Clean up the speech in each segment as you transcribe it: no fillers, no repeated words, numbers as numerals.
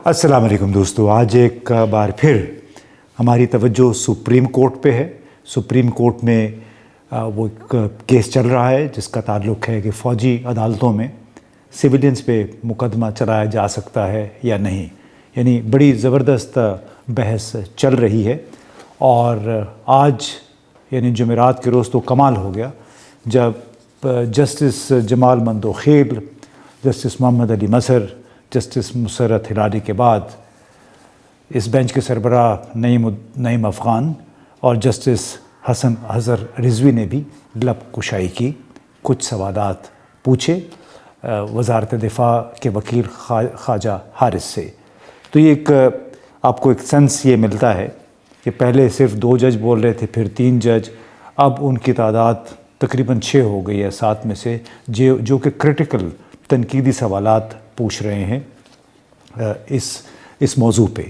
अस्सलाम वालेकुम दोस्तों, आज एक बार फिर हमारी तवज्जो सुप्रीम कोर्ट पे है। सुप्रीम कोर्ट में वो एक केस चल रहा है जिसका ताल्लुक़ है कि फ़ौजी अदालतों में सिविलियंस पे मुकदमा चलाया जा सकता है या नहीं। यानी बड़ी ज़बरदस्त बहस चल रही है और आज यानी जुमेरात के रोज़ तो कमाल हो गया जब justice Jamal Mandokhail, justice Mohammad Ali Mazhar, justice Musarrat Hilali के बाद इस बेंच के सरबराह नईम अफ़गान और जस्टिस हसन अज़हर रिज़वी ने भी लब कुशाई की, कुछ सवालात पूछे वज़ारत दिफ़ा के वकील ख्वाजा हारिस से। तो ये एक आपको एक सेंस ये मिलता है कि पहले सिर्फ 2 जज बोल रहे थे, फिर 3 जज, अब उनकी तादाद तकरीबन 6 हो गई है, 7 में से जो कि क्रिटिकल तनकीदी सवालात पूछ रहे हैं इस मौजू पे।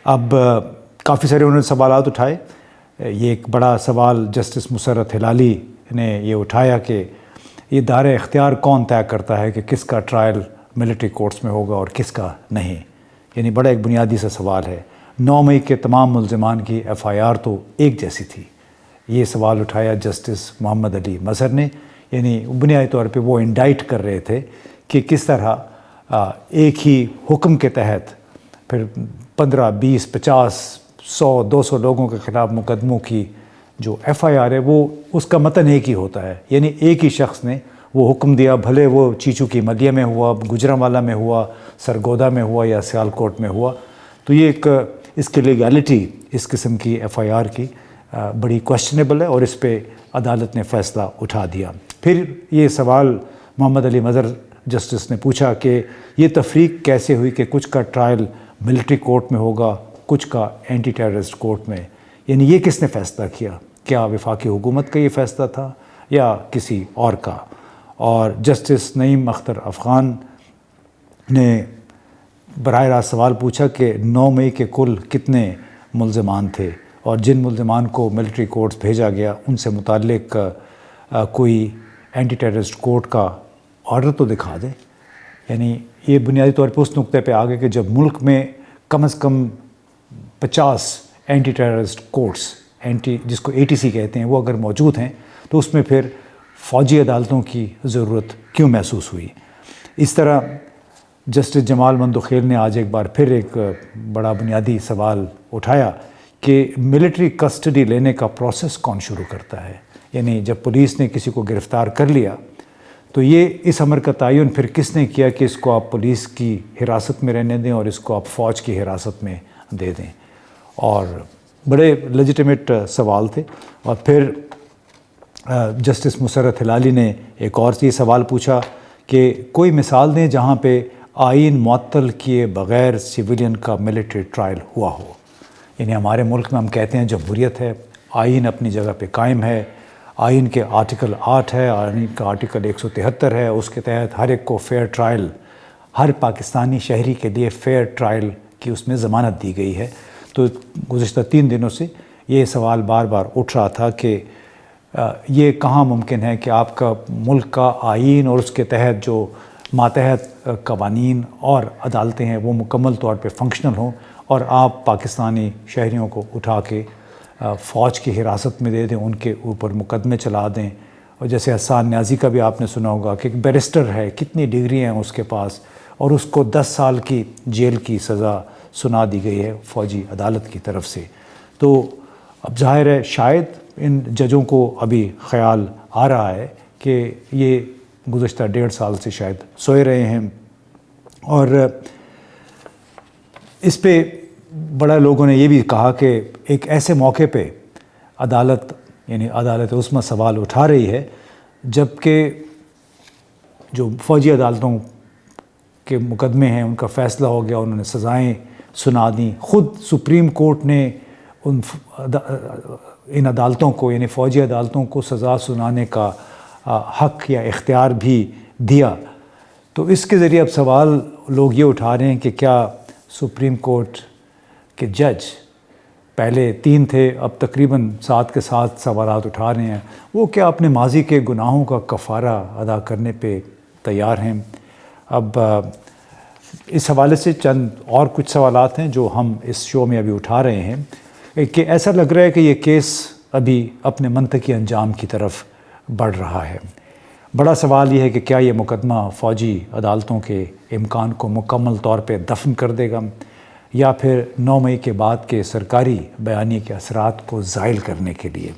अब काफ़ी सारे उन्होंने सवालात उठाए। ये एक बड़ा सवाल जस्टिस मुसर्रत हिलाली ने ये उठाया कि ये दायरा इख्तियार कौन तय करता है कि किसका ट्रायल मिलिट्री कोर्ट्स में होगा और किसका नहीं। यानी बड़ा एक बुनियादी सा सवाल है। 9 मई के तमाम मुल्ज़िमान की FIR तो एक जैसी थी। ये सवाल उठाया जस्टिस मोहम्मद अली मज़हर ने। यानी बुनियादी तौर पे वो इंडाइट कर रहे थे कि किस तरह एक ही हुक्म के तहत फिर 15, 20, 50, 100, 200 लोगों के ख़िलाफ़ मुकदमों की जो FIR है वो उसका मतन एक ही होता है। यानी एक ही शख्स ने वो हुक्म दिया, भले वो चीचू की मलिया में हुआ, गुजरांवाला में हुआ, सरगोदा में हुआ या सियालकोट में हुआ। तो ये एक इसकी लीगैलिटी इस किस्म की FIR की बड़ी क्वेश्चनेबल है और इस पे अदालत ने फ़ैसला उठा दिया। फिर ये सवाल मोहम्मद अली मज़हर जस्टिस ने पूछा कि ये तफरीक कैसे हुई कि कुछ का ट्रायल मिलिट्री कोर्ट में होगा, कुछ का एंटी टेररिस्ट कोर्ट में। यानी ये किसने फ़ैसला किया? क्या वफाकी हुकूमत का ये फ़ैसला था या किसी और का? और जस्टिस नईम अख्तर अफ़गान ने बराह रास्त सवाल पूछा कि 9 मई के कुल कितने मुल्ज़िमान थे और जिन मुल्ज़िमान को मिलिट्री कोर्ट्स भेजा गया उनसे मुताल्लिक़ कोई एंटी टेररिस्ट कोर्ट का ऑर्डर तो दिखा दें। यानी ये बुनियादी तौर पे उस नुक्ते पे आ गए कि जब मुल्क में कम से कम 50 एंटी टेररिस्ट कोर्ट्स जिसको ATC कहते हैं वो अगर मौजूद हैं तो उसमें फिर फ़ौजी अदालतों की ज़रूरत क्यों महसूस हुई। इस तरह जस्टिस जमाल मंदोखेल ने आज एक बार फिर एक बड़ा बुनियादी सवाल उठाया कि मिलिट्री कस्टडी लेने का प्रोसेस कौन शुरू करता है। यानी जब पुलिस ने किसी को गिरफ़्तार कर लिया तो ये इस अमर का तयन फिर किसने किया कि इसको आप पुलिस की हिरासत में रहने दें और इसको आप फ़ौज की हिरासत में दे दें। और बड़े लेजिटिमेट सवाल थे। और फिर जस्टिस मुसर्रत हिलाली ने एक और ये सवाल पूछा कि कोई मिसाल दें जहाँ पे आइन मुअत्तल किए बग़ैर सिविलियन का मिलिट्री ट्रायल हुआ हो। यानी हमारे मुल्क में हम कहते हैं जमहूरियत है, आइन अपनी जगह पे कायम है, आइन के आर्टिकल 8 है, आइन का आर्टिकल 173 है, उसके तहत हर एक को फेयर ट्रायल, हर पाकिस्तानी शहरी के लिए फेयर ट्रायल की उसमें ज़मानत दी गई है। तो गुज़िश्ता 3 दिनों से ये सवाल बार बार उठ रहा था कि ये कहाँ मुमकिन है कि आपका मुल्क का आइन और उसके तहत जो मातहत कवानीन और अदालतें हैं वो मुकम्मल तौर पर फंक्शनल हों और आप पाकिस्तानी शहरियों को उठा के फ़ौज की हिरासत में दे दें, उनके ऊपर मुकदमे चला दें। और जैसे हसन न्याज़ी का भी आपने सुना होगा कि एक बैरिस्टर है, कितनी डिग्रियाँ हैं उसके पास, और उसको 10 साल की जेल की सज़ा सुना दी गई है फ़ौजी अदालत की तरफ से। तो अब ज़ाहिर है शायद इन जजों को अभी ख़याल आ रहा है कि ये गुज़श्ता 1.5 साल से शायद सोए रहे हैं। और इस पे बड़ा लोगों ने ये भी कहा कि एक ऐसे मौके पे अदालत यानी अदालत उस्मा सवाल उठा रही है जबकि जो फ़ौजी अदालतों के मुकदमे हैं उनका फ़ैसला हो गया, उन्होंने सज़ाएँ सुना दी। ख़ुद सुप्रीम कोर्ट ने इन अदालतों को यानी फ़ौजी अदालतों को सज़ा सुनाने का हक़ या इख्तियार भी दिया। तो इसके ज़रिए अब सवाल लोग ये उठा रहे हैं कि क्या सुप्रीम कोर्ट के जज पहले 3 थे, अब तकरीबन 7 के 7 सवालात उठा रहे हैं, वो क्या अपने माजी के गुनाहों का कफ़ारा अदा करने पे तैयार हैं। अब اس حوالے سے چند اور کچھ سوالات ہیں جو ہم اس شو میں ابھی اٹھا رہے ہیں کہ ایسا لگ رہا ہے کہ یہ کیس ابھی اپنے منطقی انجام کی طرف بڑھ رہا ہے۔ بڑا سوال یہ ہے کہ کیا یہ مقدمہ فوجی عدالتوں کے امکان کو مکمل طور پہ دفن کر دے گا، یا پھر 9 مئی کے بعد کے سرکاری بیانیے کے اثرات کو زائل کرنے کے لیے۔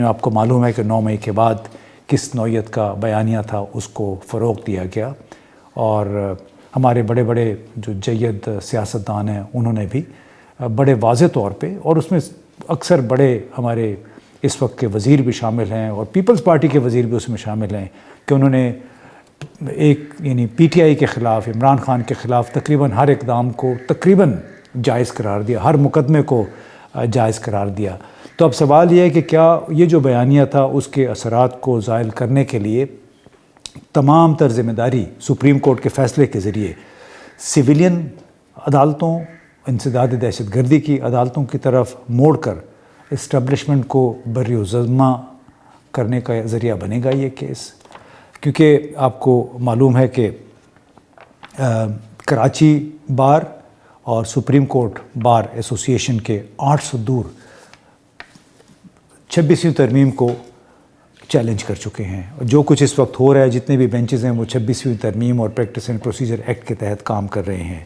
آپ کو معلوم ہے کہ 9 مئی کے بعد کس نوعیت کا بیانیہ تھا، اس کو فروغ دیا گیا، اور ہمارے بڑے بڑے جو جید سیاستدان ہیں انہوں نے بھی بڑے واضح طور پہ، اور اس میں اکثر بڑے ہمارے اس وقت کے وزیر بھی شامل ہیں اور پیپلز پارٹی کے وزیر بھی اس میں شامل ہیں، کہ انہوں نے پی ٹی آئی کے خلاف، عمران خان کے خلاف تقریباً ہر اقدام کو تقریباً جائز قرار دیا، ہر مقدمے کو جائز قرار دیا۔ تو اب سوال یہ ہے کہ کیا یہ جو بیانیہ تھا اس کے اثرات کو زائل کرنے کے لیے تمام تر ذمہ داری سپریم کورٹ کے فیصلے کے ذریعے سویلین عدالتوں، انسداد دہشت گردی کی عدالتوں کی طرف موڑ کر اسٹیبلشمنٹ کو بری و ذمہ کرنے کا ذریعہ بنے گا یہ کیس؟ کیونکہ آپ کو معلوم ہے کہ کراچی بار اور سپریم کورٹ بار ایسوسی ایشن کے 8 صدور 26ویں ترمیم کو چیلنج کر چکے ہیں، اور جو کچھ اس وقت ہو رہا ہے، جتنے بھی بینچز ہیں وہ 26ویں ترمیم اور پریکٹس اینڈ پروسیجر ایکٹ کے تحت کام کر رہے ہیں۔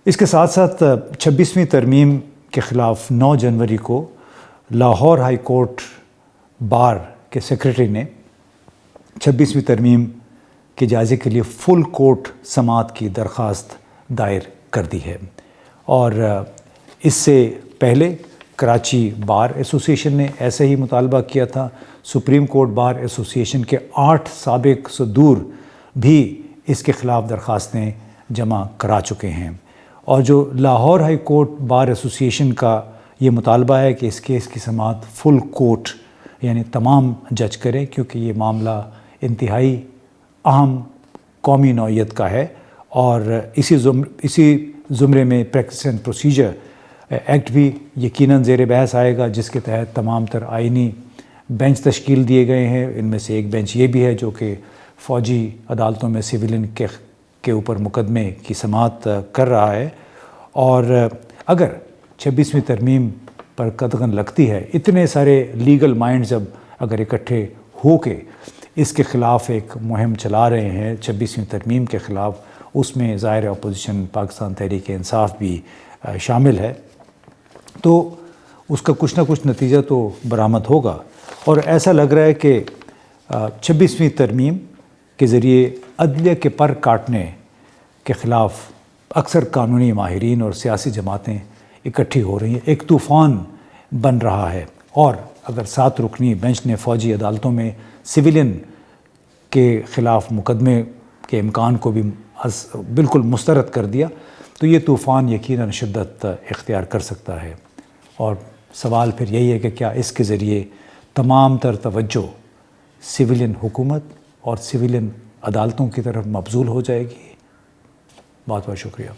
اس کے ساتھ ساتھ 26ویں ترمیم کے خلاف 9 جنوری کو لاہور ہائی کورٹ بار کے سیکریٹری نے 26ویں ترمیم کے جائزے کے لیے فل کورٹ سماعت کی درخواست دائر کر دی ہے، اور اس سے پہلے کراچی بار ایسوسی ایشن نے ایسے ہی مطالبہ کیا تھا۔ سپریم کورٹ بار ایسوسی ایشن کے 8 سابق صدور بھی اس کے خلاف درخواستیں جمع کرا چکے ہیں، اور جو لاہور ہائی کورٹ بار ایسوسی ایشن کا یہ مطالبہ ہے کہ اس کیس کی سماعت فل کورٹ یعنی تمام جج کریں، کیونکہ یہ معاملہ انتہائی اہم قومی نوعیت کا ہے، اور اسی زمرے میں پریکٹس اینڈ پروسیجر ایکٹ بھی یقیناً زیر بحث آئے گا، جس کے تحت تمام تر آئینی بینچ تشکیل دیے گئے ہیں۔ ان میں سے ایک بینچ یہ بھی ہے جو کہ فوجی عدالتوں میں سویلین کے اوپر مقدمے کی سماعت کر رہا ہے، اور اگر 26ویں ترمیم پر قدغن لگتی ہے، اتنے سارے لیگل مائنڈز اب اگر اکٹھے ہو کے اس کے خلاف ایک مہم چلا رہے ہیں 26ویں ترمیم کے خلاف، اس میں ظاہر اپوزیشن پاکستان تحریک انصاف بھی شامل ہے، تو اس کا کچھ نہ کچھ نتیجہ تو برآمد ہوگا۔ اور ایسا لگ رہا ہے کہ 26ویں ترمیم کے ذریعے عدلیہ کے پر کاٹنے کے خلاف اکثر قانونی ماہرین اور سیاسی جماعتیں اکٹھی ہو رہی ہیں، ایک طوفان بن رہا ہے، اور اگر 7 رکنی بینچ نے فوجی عدالتوں میں سویلین کے خلاف مقدمے کے امکان کو بھی بالکل مسترد کر دیا، تو یہ طوفان یقیناً شدت اختیار کر سکتا ہے، اور سوال پھر یہی ہے کہ کیا اس کے ذریعے تمام تر توجہ سویلین حکومت اور سویلین عدالتوں کی طرف مبذول ہو جائے گی؟ بہت بہت شکریہ۔